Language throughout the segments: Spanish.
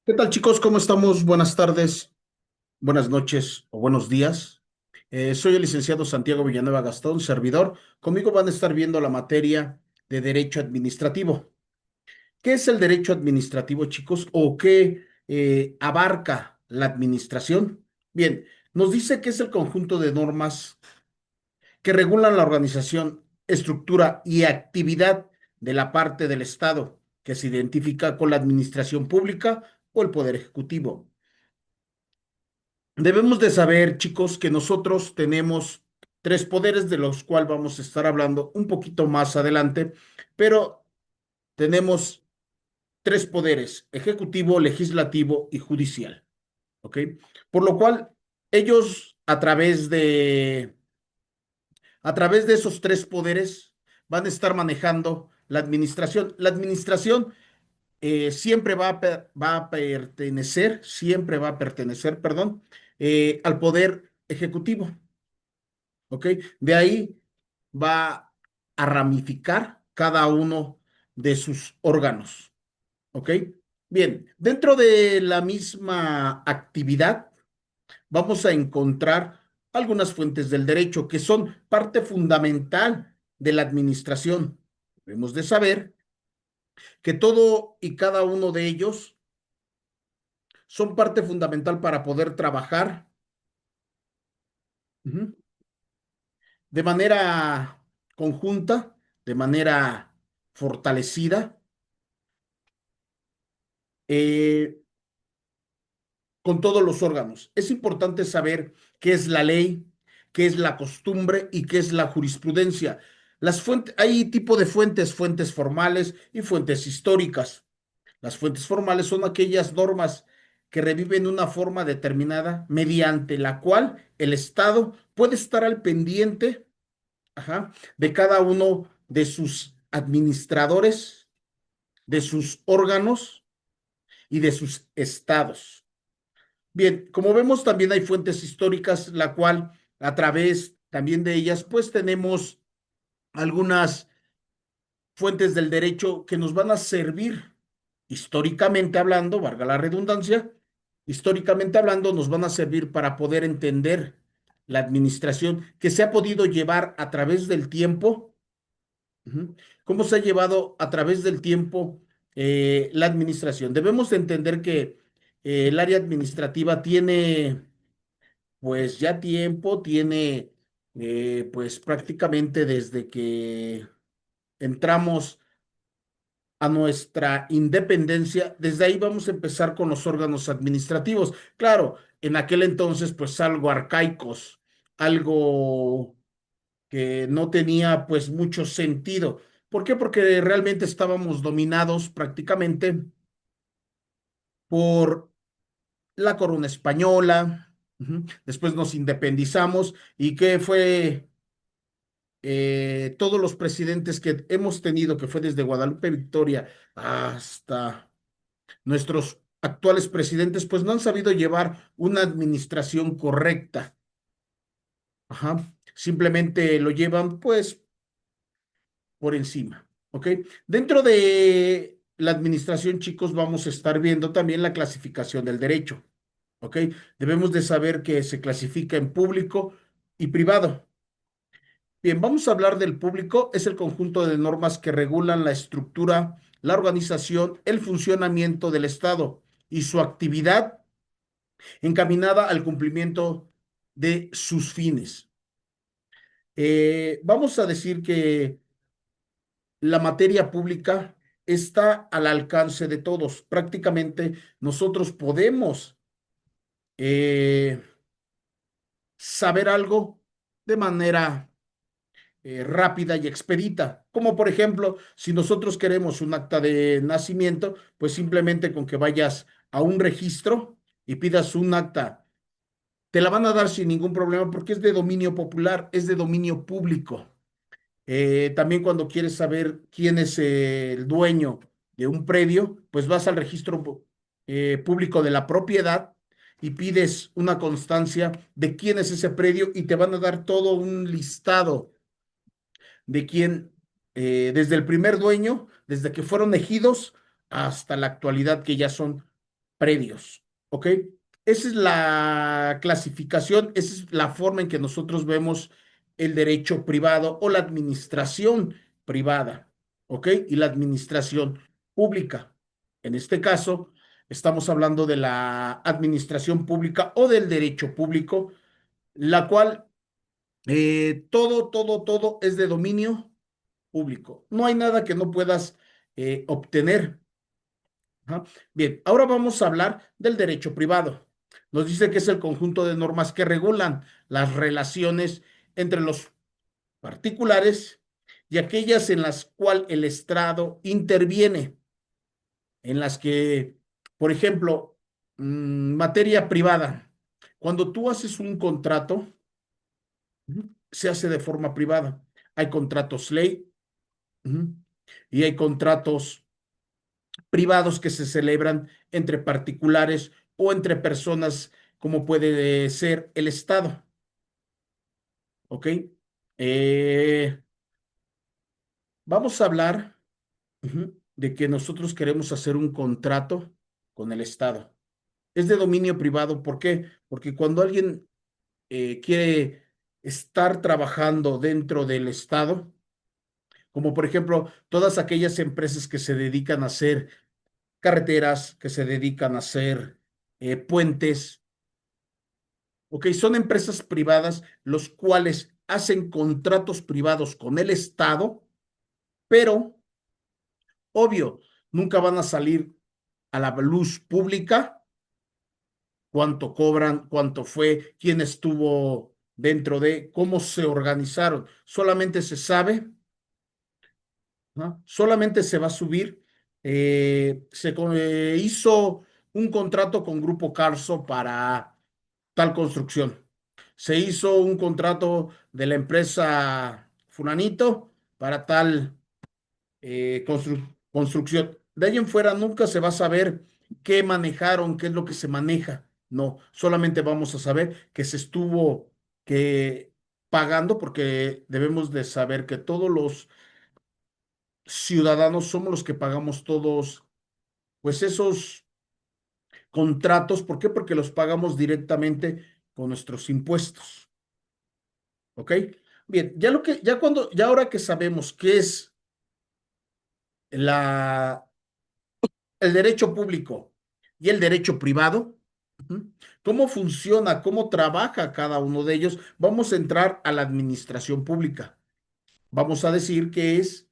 ¿Qué tal, chicos? ¿Cómo estamos? Buenas tardes, buenas noches o buenos días. Soy el licenciado Santiago Villanueva Gastón, servidor. Conmigo van a estar viendo la materia de Derecho Administrativo. ¿Qué es el derecho administrativo, chicos? ¿O qué abarca la administración? Bien, nos dice que es el conjunto de normas que regulan la organización, estructura y actividad de la parte del Estado que se identifica con la administración pública o el Poder Ejecutivo. Debemos de saber, chicos, que nosotros tenemos tres poderes de los cuales vamos a estar hablando un poquito más adelante, pero tenemos tres poderes: ejecutivo, legislativo y judicial, ¿ok? Por lo cual, ellos a través de esos tres poderes van a estar manejando la administración. La administración siempre siempre va a pertenecer, perdón, al poder ejecutivo. ¿Ok? De ahí va a ramificar cada uno de sus órganos. ¿Ok? Bien, dentro de la misma actividad vamos a encontrar algunas fuentes del derecho que son parte fundamental de la administración. Debemos de saber que todo y cada uno de ellos son parte fundamental para poder trabajar, ujú, de manera conjunta, de manera fortalecida, eh, con todos los órganos. Es importante saber qué es la ley, qué es la costumbre y qué es la jurisprudencia. Hay tipo de fuentes, fuentes formales y fuentes históricas. Las fuentes formales son aquellas normas que reviven una forma determinada mediante la cual el Estado puede estar al pendiente, ajá, de cada uno de sus administradores, de sus órganos y de sus estados. Bien, como vemos, también hay fuentes históricas, la cual a través también de ellas, pues tenemos algunas fuentes del derecho que nos van a servir históricamente hablando, valga la redundancia, históricamente hablando, nos van a servir para poder entender la administración que se ha podido llevar a través del tiempo. Ujú. ¿Cómo se ha llevado a través del tiempo la administración? Debemos de entender que el área administrativa tiene pues ya tiempo, tiene pues prácticamente desde que entramos a nuestra independencia. Desde ahí vamos a empezar con los órganos administrativos. Claro, en aquel entonces pues algo arcaicos, algo que no tenía pues mucho sentido. ¿Por qué? Porque realmente estábamos dominados prácticamente por la corona española. Ujú. Después nos independizamos y qué fue todos los presidentes que hemos tenido, que fue desde Guadalupe Victoria hasta nuestros actuales presidentes, pues no han sabido llevar una administración correcta. Ajá. Simplemente lo llevan pues por encima. ¿Ok? Dentro de la administración, chicos, vamos a estar viendo también la clasificación del derecho. ¿Ok? Debemos de saber que se clasifica en público y privado. Bien, vamos a hablar del público. Es el conjunto de normas que regulan la estructura, la organización, el funcionamiento del Estado y su actividad encaminada al cumplimiento de sus fines. Vamos a decir que la materia pública está al alcance de todos. Prácticamente nosotros podemos eh, saber algo de manera rápida y expedita. Como por ejemplo, si nosotros queremos un acta de nacimiento, pues simplemente con que vayas a un registro y pidas un acta, te la van a dar sin ningún problema porque es de dominio popular, es de dominio público. También cuando quieres saber quién es el dueño de un predio, pues vas al registro público de la propiedad y pides una constancia de quién es ese predio y te van a dar todo un listado de quién, desde el primer dueño, desde que fueron ejidos hasta la actualidad que ya son. predios, ¿ok? Esa es la clasificación, esa es la forma en que nosotros vemos el derecho privado o la administración privada, ¿ok? Y la administración pública. En este caso, estamos hablando de la administración pública o del derecho público, la cual todo es de dominio público. No hay nada que no puedas obtener. Ajá. Bien, ahora vamos a hablar del derecho privado. Nos dice que es el conjunto de normas que regulan las relaciones entre los particulares y aquellas en las cuales el Estado interviene, en las que, por ejemplo, materia privada, cuando tú haces un contrato, se hace de forma privada. Hay contratos ley, ujú, y hay contratos privados que se celebran entre particulares o entre personas, como puede ser el Estado, ¿ok? Eh, vamos a hablar de que nosotros queremos hacer un contrato con el Estado. Es de dominio privado, ¿por qué? Porque cuando alguien quiere estar trabajando dentro del Estado, como por ejemplo todas aquellas empresas que se dedican a hacer carreteras, que se dedican a hacer puentes. Ok, son empresas privadas los cuales hacen contratos privados con el Estado, pero obvio, nunca van a salir a la luz pública cuánto cobran, cuánto fue, quién estuvo dentro de, cómo se organizaron. Solamente se sabe, ¿no? Solamente se va a subir. Hizo un contrato con Grupo Carso para tal construcción. Se hizo un contrato de la empresa Fulanito para tal construcción. De ahí en fuera nunca se va a saber qué manejaron, qué es lo que se maneja. No, solamente vamos a saber que se estuvo que pagando porque debemos de saber que todos los ciudadanos somos los que pagamos todos, pues esos contratos. ¿Por qué? Porque los pagamos directamente con nuestros impuestos. ¿Ok? Bien, ya ahora que sabemos qué es la, el derecho público y el derecho privado, ujú, cómo funciona, cómo trabaja cada uno de ellos, vamos a entrar a la administración pública. Vamos a decir que es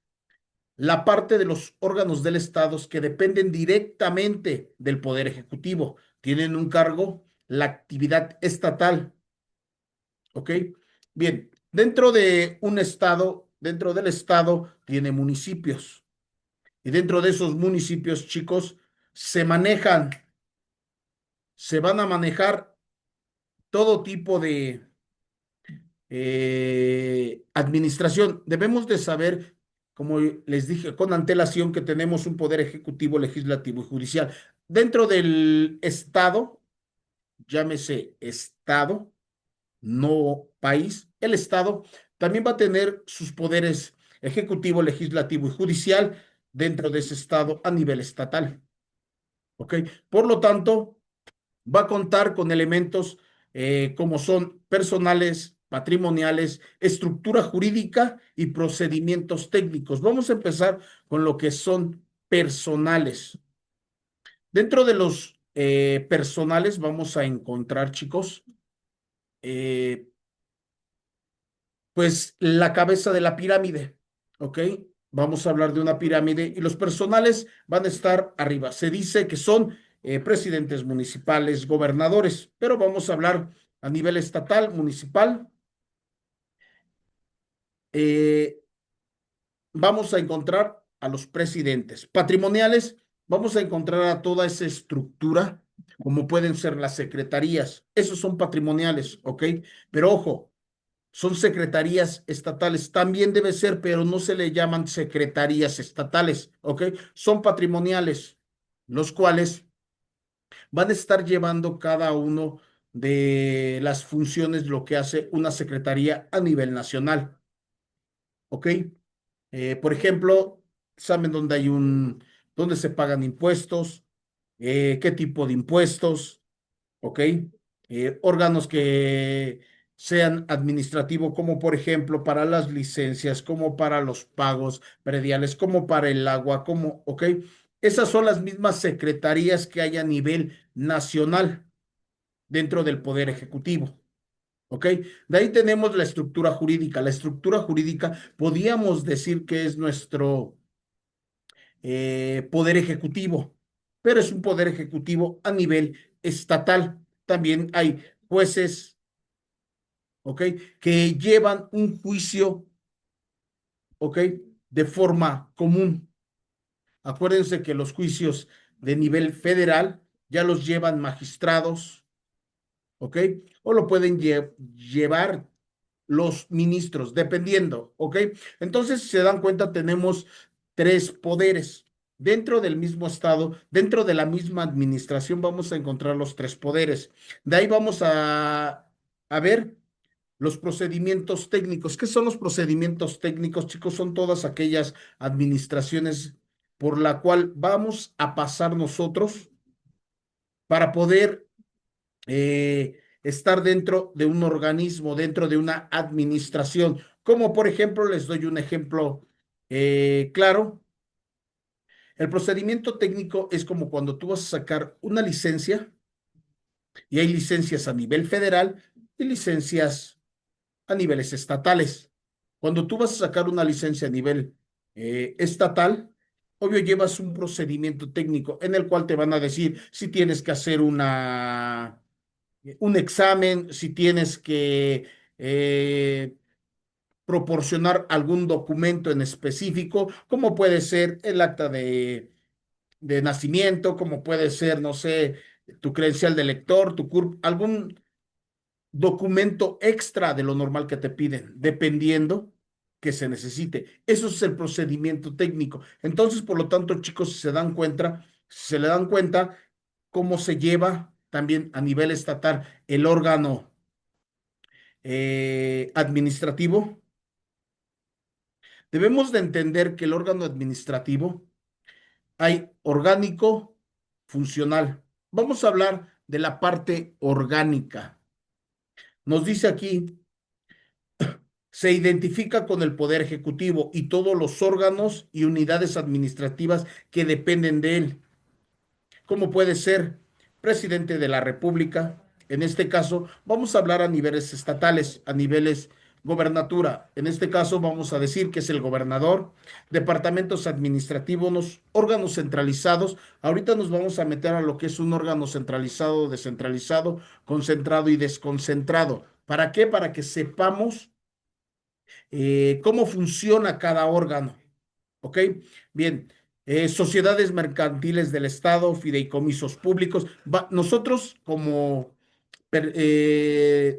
la parte de los órganos del Estado que dependen directamente del Poder Ejecutivo. Tienen un cargo, la actividad estatal. ¿Ok? Bien, dentro de un estado, dentro del estado tiene municipios y dentro de esos municipios, chicos, se van a manejar todo tipo de administración. Debemos de saber, como les dije, con antelación que tenemos un poder ejecutivo, legislativo y judicial. Dentro del estado, llámese estado, no país, el Estado también va a tener sus poderes ejecutivo, legislativo y judicial dentro de ese Estado a nivel estatal. ¿Ok? Por lo tanto, va a contar con elementos como son personales, patrimoniales, estructura jurídica y procedimientos técnicos. Vamos a empezar con lo que son personales. Dentro de los personales vamos a encontrar, chicos, eh, pues la cabeza de la pirámide, ¿ok? Vamos a hablar de una pirámide y los personales van a estar arriba. Se dice que son presidentes municipales, gobernadores, pero vamos a hablar a nivel estatal, municipal. eh, Vamos a encontrar a los presidentes. Patrimoniales, vamos a encontrar a toda esa estructura, como pueden ser las secretarías. Esos son patrimoniales, ¿ok? Pero ojo, son secretarías estatales. También debe ser, pero no se le llaman secretarías estatales, ¿ok? Son patrimoniales, los cuales van a estar llevando cada uno de las funciones, lo que hace una secretaría a nivel nacional, ¿ok? Por ejemplo, saben dónde hay dónde se pagan impuestos, qué tipo de impuestos, ¿ok? Órganos que sean administrativos, como por ejemplo para las licencias, como para los pagos prediales, como para el agua, como, ¿ok? Esas son las mismas secretarías que hay a nivel nacional dentro del Poder Ejecutivo. ¿Ok? De ahí tenemos la estructura jurídica. La estructura jurídica podríamos decir que es nuestro poder ejecutivo, pero es un poder ejecutivo a nivel estatal. También hay jueces, ¿ok? Que llevan un juicio, ¿ok? De forma común. Acuérdense que los juicios de nivel federal ya los llevan magistrados, ¿ok? O lo pueden llevar los ministros, dependiendo, ¿ok? Entonces, si se dan cuenta, tenemos tres poderes. Dentro del mismo estado, dentro de la misma administración, vamos a encontrar los tres poderes. De ahí vamos a ver los procedimientos técnicos. ¿Qué son los procedimientos técnicos, chicos? Son todas aquellas administraciones por la cual vamos a pasar nosotros para poder estar dentro de un organismo, dentro de una administración. Como por ejemplo, les doy un ejemplo claro. El procedimiento técnico es como cuando tú vas a sacar una licencia y hay licencias a nivel federal y licencias a niveles estatales. Cuando tú vas a sacar una licencia a nivel estatal, obvio llevas un procedimiento técnico en el cual te van a decir si tienes que hacer un examen, si tienes que proporcionar algún documento en específico, como puede ser el acta de nacimiento, como puede ser, no sé, tu credencial de lector, tu CURP, algún documento extra de lo normal que te piden, dependiendo que se necesite. Eso es el procedimiento técnico. Entonces, por lo tanto, chicos, si se dan cuenta, si se le dan cuenta cómo se lleva también a nivel estatal el órgano administrativo, debemos de entender que el órgano administrativo hay orgánico, funcional. Vamos a hablar de la parte orgánica. Nos dice aquí, se identifica con el Poder Ejecutivo y todos los órganos y unidades administrativas que dependen de él, como puede ser presidente de la República. En este caso, vamos a hablar a niveles estatales, a niveles gobernatura. En este caso, vamos a decir que es el gobernador, departamentos administrativos, órganos centralizados. Ahorita nos vamos a meter a lo que es un órgano centralizado, descentralizado, concentrado y desconcentrado. ¿Para qué? Para que sepamos cómo funciona cada órgano. ¿Ok? Bien, sociedades mercantiles del Estado, fideicomisos públicos. Nosotros como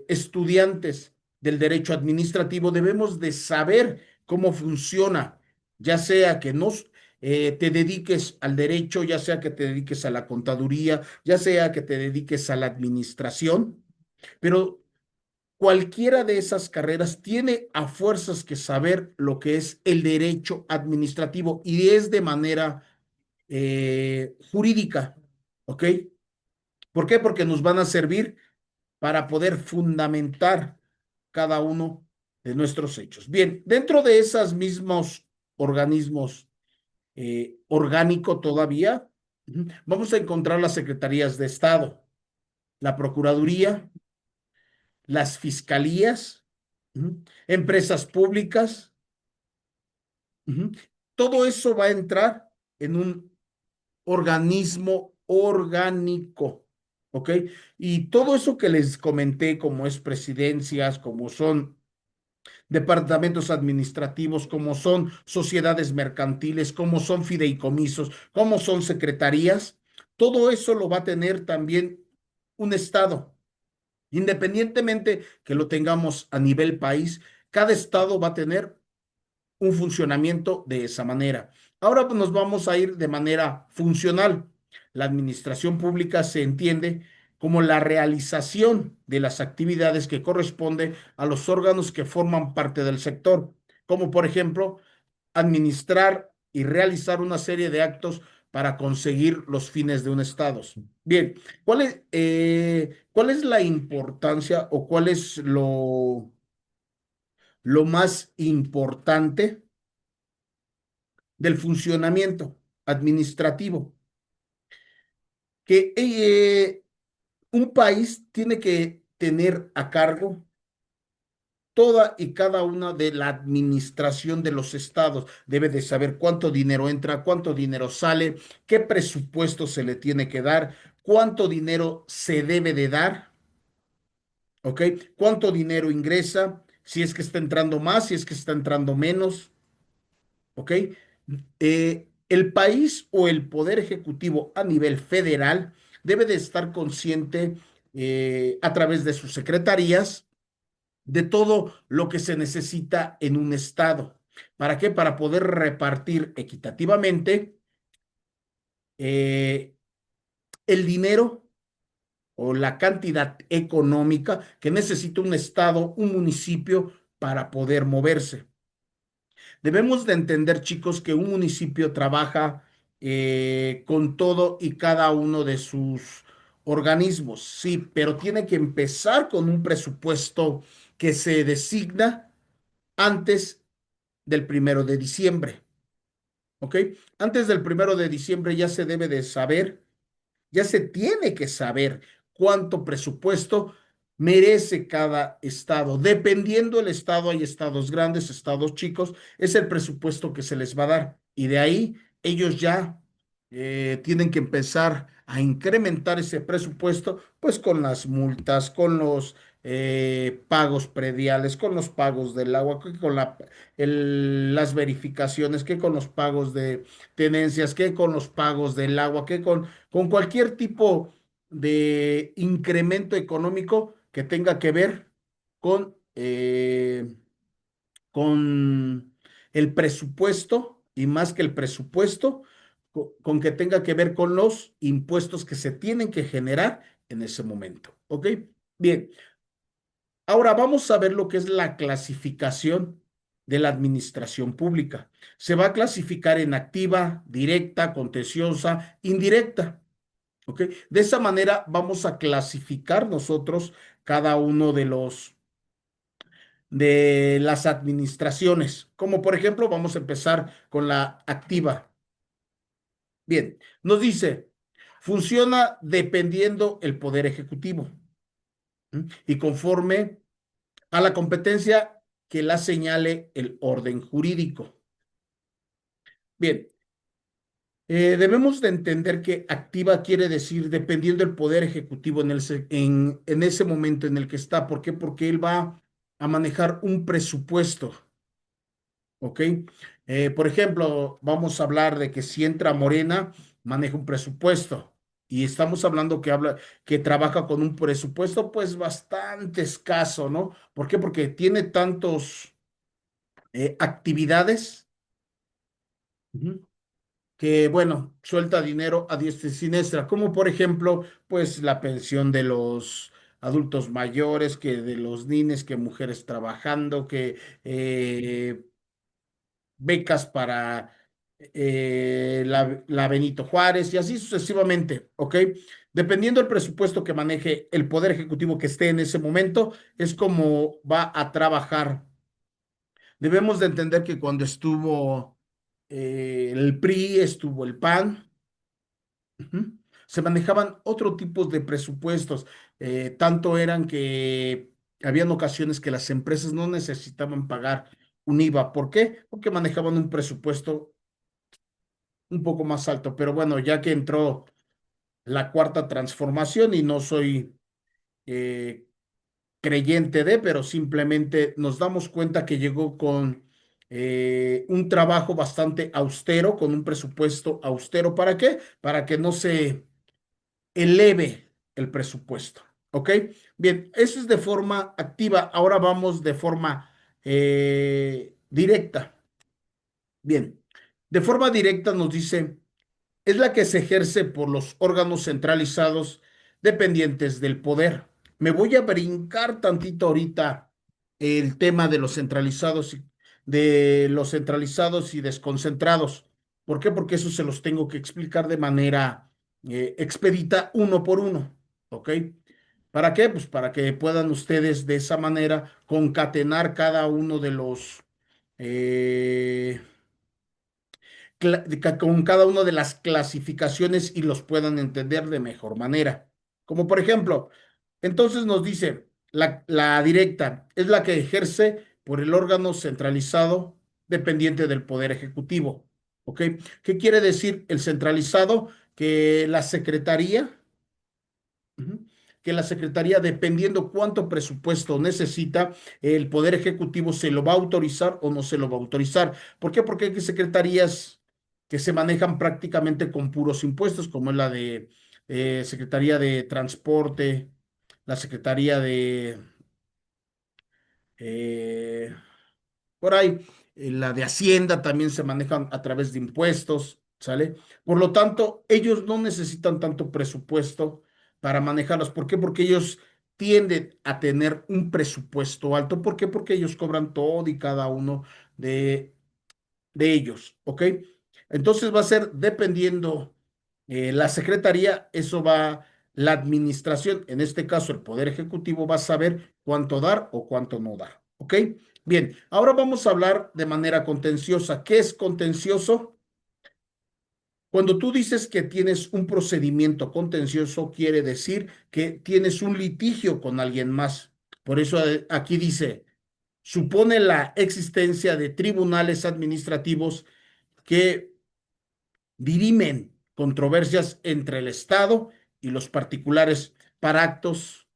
estudiantes del derecho administrativo debemos de saber cómo funciona, ya sea que nos te dediques al derecho, ya sea que te dediques a la contaduría, ya sea que te dediques a la administración, pero cualquiera de esas carreras tiene a fuerzas que saber lo que es el derecho administrativo y es de manera jurídica, ¿ok? ¿Por qué? Porque nos van a servir para poder fundamentar cada uno de nuestros hechos. Bien, dentro de esos mismos organismos orgánico todavía, vamos a encontrar las secretarías de Estado, la Procuraduría, las fiscalías, empresas públicas. Todo eso va a entrar en un organismo orgánico, ¿ok? Y todo eso que les comenté, como es presidencias, como son departamentos administrativos, como son sociedades mercantiles, como son fideicomisos, como son secretarías, todo eso lo va a tener también un Estado. Independientemente que lo tengamos a nivel país, cada estado va a tener un funcionamiento de esa manera. Ahora pues, nos vamos a ir de manera funcional. La administración pública se entiende como la realización de las actividades que corresponde a los órganos que forman parte del sector, como por ejemplo administrar y realizar una serie de actos para conseguir los fines de un Estado. Bien, ¿cuál es la importancia o cuál es lo más importante del funcionamiento administrativo? Que un país tiene que tener a cargo toda y cada una de la administración de los estados. Debe de saber cuánto dinero entra, cuánto dinero sale, qué presupuesto se le tiene que dar, cuánto dinero se debe de dar, ¿ok? Cuánto dinero ingresa, si es que está entrando más, si es que está entrando menos, ¿ok? El país o el poder ejecutivo a nivel federal debe de estar consciente a través de sus secretarías de todo lo que se necesita en un estado. ¿Para qué? Para poder repartir equitativamente eh, el dinero o la cantidad económica que necesita un estado, un municipio para poder moverse. Debemos de entender, chicos, que un municipio trabaja con todo y cada uno de sus organismos, sí, pero tiene que empezar con un presupuesto que se designa antes del 1 de diciembre, ¿ok? Antes del 1 de diciembre ya se debe de saber, ya se tiene que saber cuánto presupuesto merece cada estado. Dependiendo del estado, hay estados grandes, estados chicos, es el presupuesto que se les va a dar. Y de ahí ellos ya tienen que empezar a incrementar ese presupuesto, pues con las multas, con los pagos prediales, con los pagos del agua, que con las verificaciones, que con los pagos de tenencias, que con los pagos del agua, que con cualquier tipo de incremento económico que tenga que ver con, con el presupuesto y más que el presupuesto, con que tenga que ver con los impuestos que se tienen que generar en ese momento. ¿Ok? Bien, ahora vamos a ver lo que es la clasificación de la administración pública. Se va a clasificar en activa, directa, contenciosa, indirecta. ¿Ok? De esa manera vamos a clasificar nosotros cada uno de las administraciones. Como por ejemplo, vamos a empezar con la activa. Bien, nos dice, funciona dependiendo el poder ejecutivo, ¿m? Y conforme a la competencia que la señale el orden jurídico. Bien, debemos de entender que activa quiere decir dependiendo del poder ejecutivo en ese momento en el que está. ¿Por qué? Porque él va a manejar un presupuesto, ¿ok? Por ejemplo, vamos a hablar de que si entra Morena, maneja un presupuesto. Y estamos hablando que trabaja con un presupuesto pues bastante escaso, ¿no? ¿Por qué? Porque tiene tantos actividades. Ujú, que, bueno, suelta dinero a diestra y siniestra, como por ejemplo, pues la pensión de los adultos mayores, que de los niños, que mujeres trabajando, que becas para la Benito Juárez y así sucesivamente, ¿ok? Dependiendo del presupuesto que maneje el Poder Ejecutivo que esté en ese momento, es como va a trabajar. Debemos de entender que cuando estuvo el PRI, estuvo el PAN, ujú, se manejaban otro tipo de presupuestos. Tanto eran que habían ocasiones que las empresas no necesitaban pagar un IVA. ¿Por qué? Porque manejaban un presupuesto un poco más alto. Pero bueno, ya que entró la cuarta transformación y no soy eh, creyente de, pero simplemente nos damos cuenta que llegó con un trabajo bastante austero, con un presupuesto austero. ¿Para qué? Para que no se eleve el presupuesto. ¿Ok? Bien, eso es de forma activa. Ahora vamos de forma directa. Bien, de forma directa nos dice, es la que se ejerce por los órganos centralizados dependientes del poder. Me voy a brincar tantito ahorita el tema de los centralizados y desconcentrados. ¿Por qué? Porque eso se los tengo que explicar de manera expedita, uno por uno. ¿Ok? ¿Para qué? Pues para que puedan ustedes de esa manera concatenar cada uno de los eh, con cada una de las clasificaciones y los puedan entender de mejor manera. Como por ejemplo, entonces nos dice, la directa es la que ejerce por el órgano centralizado dependiente del Poder Ejecutivo. ¿Ok? ¿Qué quiere decir el centralizado? Que la Secretaría, ujú, que la Secretaría, dependiendo cuánto presupuesto necesita, el Poder Ejecutivo se lo va a autorizar o no se lo va a autorizar. ¿Por qué? Porque hay secretarías que se manejan prácticamente con puros impuestos, como es la de Secretaría de Transporte, la Secretaría de eh, por ahí, la de Hacienda también se manejan a través de impuestos, ¿sale? Por lo tanto, ellos no necesitan tanto presupuesto para manejarlos. ¿Por qué? Porque ellos tienden a tener un presupuesto alto. ¿Por qué? Porque ellos cobran todo y cada uno de, de ellos, ¿ok? Entonces va a ser dependiendo la secretaría, eso va, la administración, en este caso el Poder Ejecutivo, va a saber cuánto dar o cuánto no dar, ¿ok? Bien, ahora vamos a hablar de manera contenciosa. ¿Qué es contencioso? Cuando tú dices que tienes un procedimiento contencioso, quiere decir que tienes un litigio con alguien más. Por eso aquí dice, supone la existencia de tribunales administrativos que dirimen controversias entre el Estado y los particulares para actos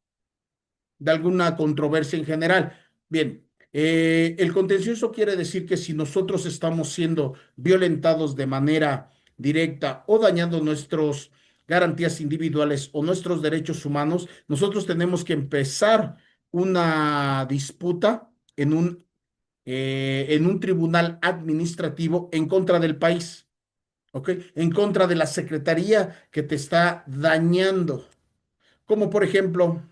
de alguna controversia en general. Bien, el contencioso quiere decir que si nosotros estamos siendo violentados de manera directa o dañando nuestras garantías individuales o nuestros derechos humanos, nosotros tenemos que empezar una disputa en un tribunal administrativo en contra del país. ¿Ok? En contra de la secretaría que te está dañando. Como por ejemplo,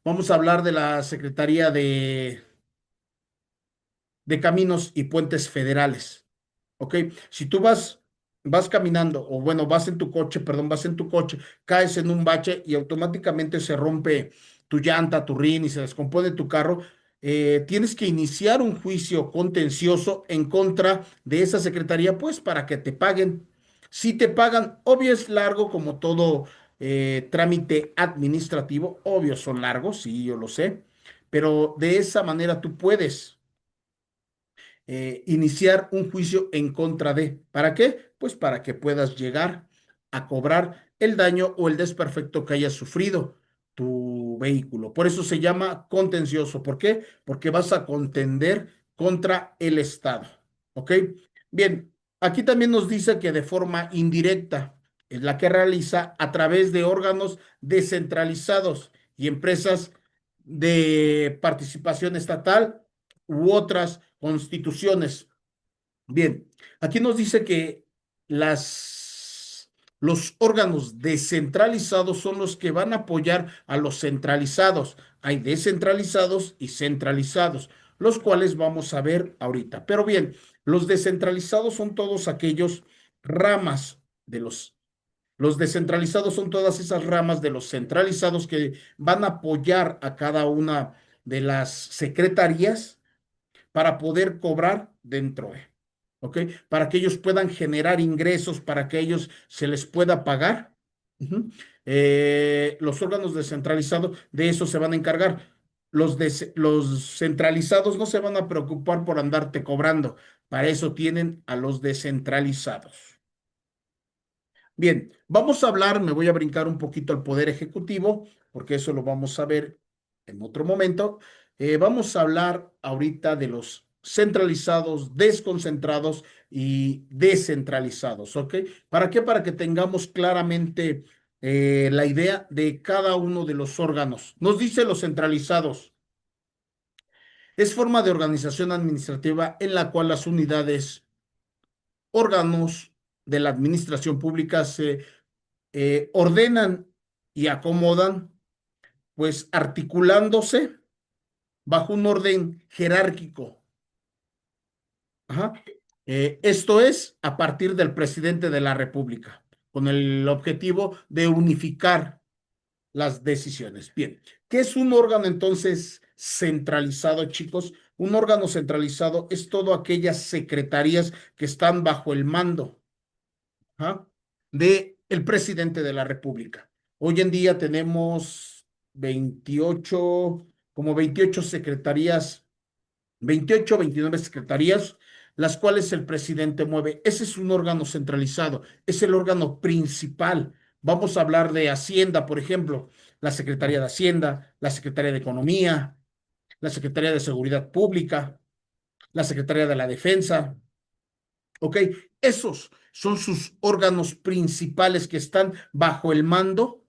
vamos a hablar de la Secretaría de Caminos y Puentes Federales. ¿Ok? Si tú vas caminando, o bueno, vas en tu coche, perdón, vas en tu coche, caes en un bache y automáticamente se rompe tu llanta, tu rin y se descompone tu carro, tienes que iniciar un juicio contencioso en contra de esa secretaría, pues para que te paguen. Si te pagan, obvio es largo como todo trámite administrativo, obvio son largos, sí, yo lo sé, pero de esa manera tú puedes iniciar un juicio en contra de. ¿Para qué? Pues para que puedas llegar a cobrar el daño o el desperfecto que hayas sufrido tu vehículo. Por eso se llama contencioso. ¿Por qué? Porque vas a contender contra el Estado. ¿Ok? Bien, aquí también nos dice que de forma indirecta es la que realiza a través de órganos descentralizados y empresas de participación estatal u otras constituciones. Bien, aquí nos dice que los órganos descentralizados son los que van a apoyar a los centralizados. Hay descentralizados y centralizados, los cuales vamos a ver ahorita. Pero bien, los descentralizados son todos aquellos ramas de los descentralizados son todas esas ramas de los centralizados que van a apoyar a cada una de las secretarías para poder cobrar dentro de, ¿ok? Para que ellos puedan generar ingresos, para que ellos se les pueda pagar. Ujú. Los órganos descentralizados de eso se van a encargar. Los centralizados no se van a preocupar por andarte cobrando. Para eso tienen a los descentralizados. Bien, vamos a hablar, me voy a brincar un poquito al Poder Ejecutivo, porque eso lo vamos a ver en otro momento. Vamos a hablar ahorita de los centralizados, desconcentrados y descentralizados, ¿ok? ¿Para qué? Para que tengamos claramente la idea de cada uno de los órganos. Nos dice los centralizados. Es forma de organización administrativa en la cual las unidades, órganos de la administración pública se ordenan y acomodan, pues articulándose bajo un orden jerárquico. Ajá. Esto es a partir del presidente de la República, con el objetivo de unificar las decisiones. Bien, ¿qué es un órgano entonces centralizado, chicos? Un órgano centralizado es todo aquellas secretarías que están bajo el mando, ¿ah?, de el presidente de la República. Hoy en día tenemos 28, como 28 secretarías, 28, 29 secretarías, las cuales el presidente mueve. Ese es un órgano centralizado, es el órgano principal. Vamos a hablar de Hacienda, por ejemplo, la Secretaría de Hacienda, la Secretaría de Economía, la Secretaría de Seguridad Pública, la Secretaría de la Defensa. ¿Ok? Esos son sus órganos principales que están bajo el mando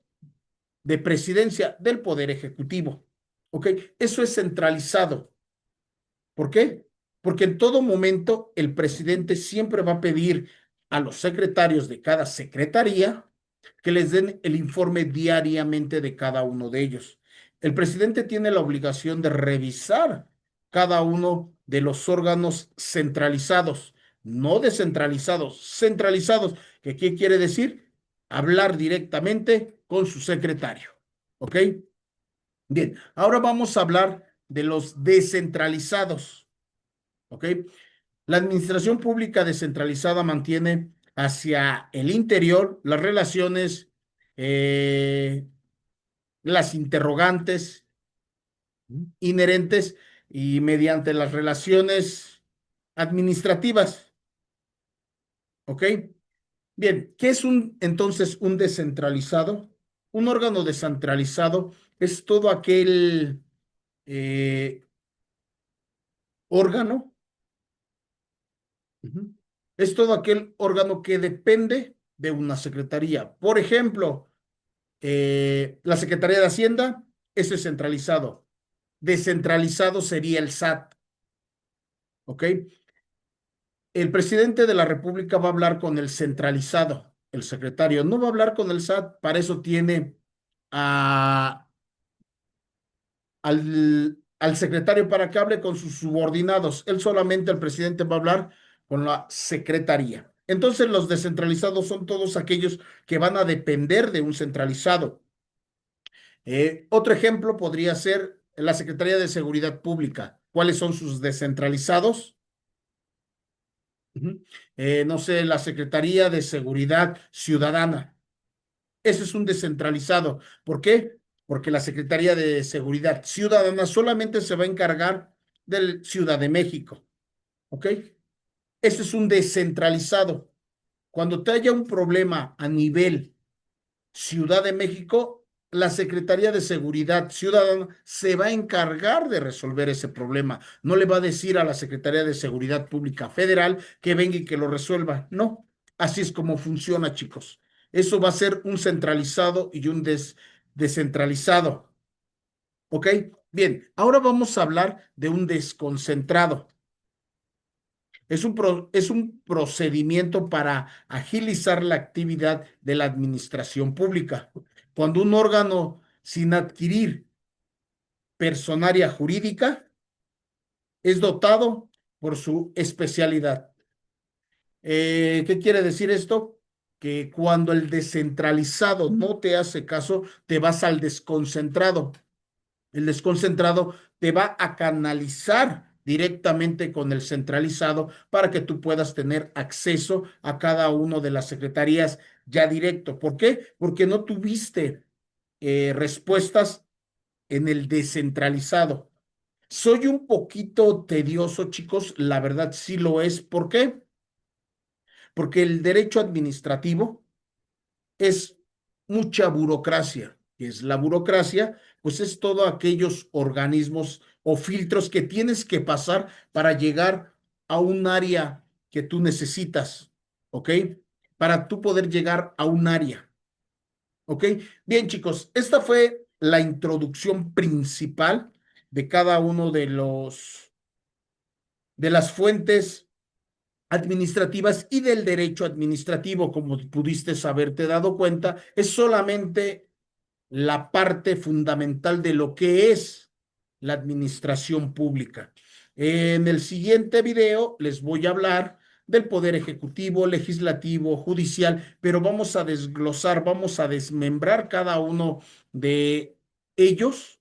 de presidencia del Poder Ejecutivo. ¿Ok? Eso es centralizado. ¿Por qué? Porque en todo momento el presidente siempre va a pedir a los secretarios de cada secretaría que les den el informe diariamente de cada uno de ellos. El presidente tiene la obligación de revisar cada uno de los órganos centralizados, no descentralizados, centralizados, que ¿qué quiere decir? Hablar directamente con su secretario. ¿Ok? Bien, ahora vamos a hablar de los descentralizados. ¿Ok? La administración pública descentralizada mantiene hacia el interior las relaciones, eh, las interrogantes inherentes y mediante las relaciones administrativas. ¿Ok? Bien, ¿qué es entonces un descentralizado? Un órgano descentralizado es todo aquel eh, órgano. Ujú. Es todo aquel órgano que depende de una secretaría. Por ejemplo, la Secretaría de Hacienda, eso es centralizado. Descentralizado sería el SAT, ¿ok? El presidente de la República va a hablar con el centralizado, el secretario. No va a hablar con el SAT, para eso tiene a al secretario para que hable con sus subordinados. Él solamente, el presidente, va a hablar con la secretaría. Entonces, los descentralizados son todos aquellos que van a depender de un centralizado. Otro ejemplo podría ser la Secretaría de Seguridad Pública. ¿Cuáles son sus descentralizados? Ujú. No sé, la Secretaría de Seguridad Ciudadana. Ese es un descentralizado. ¿Por qué? Porque la Secretaría de Seguridad Ciudadana solamente se va a encargar del Ciudad de México. ¿Ok? Ese es un descentralizado. Cuando te haya un problema a nivel Ciudad de México, la Secretaría de Seguridad Ciudadana se va a encargar de resolver ese problema. No le va a decir a la Secretaría de Seguridad Pública Federal que venga y que lo resuelva. No, así es como funciona, chicos. Eso va a ser un centralizado y un descentralizado. ¿Ok? Bien, ahora vamos a hablar de un desconcentrado. Es un procedimiento para agilizar la actividad de la administración pública. Cuando un órgano sin adquirir personaria jurídica es dotado por su especialidad. ¿Qué quiere decir esto? Que cuando el descentralizado no te hace caso, te vas al desconcentrado. El desconcentrado te va a canalizar directamente con el centralizado para que tú puedas tener acceso a cada una de las secretarías ya directo. ¿Por qué? Porque no tuviste respuestas en el descentralizado. Soy un poquito tedioso, chicos, la verdad sí lo es. ¿Por qué? Porque el derecho administrativo es mucha burocracia. ¿Qué es la burocracia? Pues es todos aquellos organismos o filtros que tienes que pasar para llegar a un área que tú necesitas, ¿ok? Para tú poder llegar a un área, ¿ok? Bien, chicos, esta fue la introducción principal de cada uno de las fuentes administrativas y del derecho administrativo. Como pudiste haberte dado cuenta, es solamente la parte fundamental de lo que es la administración pública. En el siguiente video les voy a hablar del poder ejecutivo, legislativo, judicial, pero vamos a desglosar, vamos a desmembrar cada uno de ellos,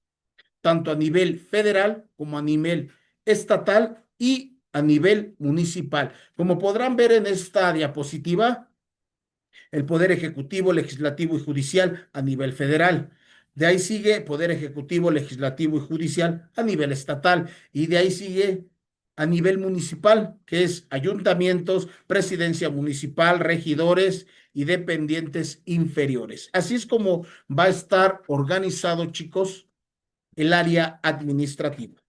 tanto a nivel federal como a nivel estatal y a nivel municipal. Como podrán ver en esta diapositiva, el poder ejecutivo, legislativo y judicial a nivel federal. De ahí sigue poder ejecutivo, legislativo y judicial a nivel estatal. Y de ahí sigue a nivel municipal, que es ayuntamientos, presidencia municipal, regidores y dependientes inferiores. Así es como va a estar organizado, chicos, el área administrativa.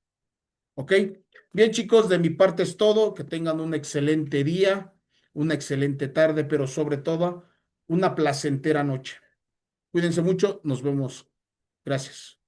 ¿Ok? Bien, chicos, de mi parte es todo. Que tengan un excelente día, una excelente tarde, pero sobre todo una placentera noche. Cuídense mucho, nos vemos. Gracias.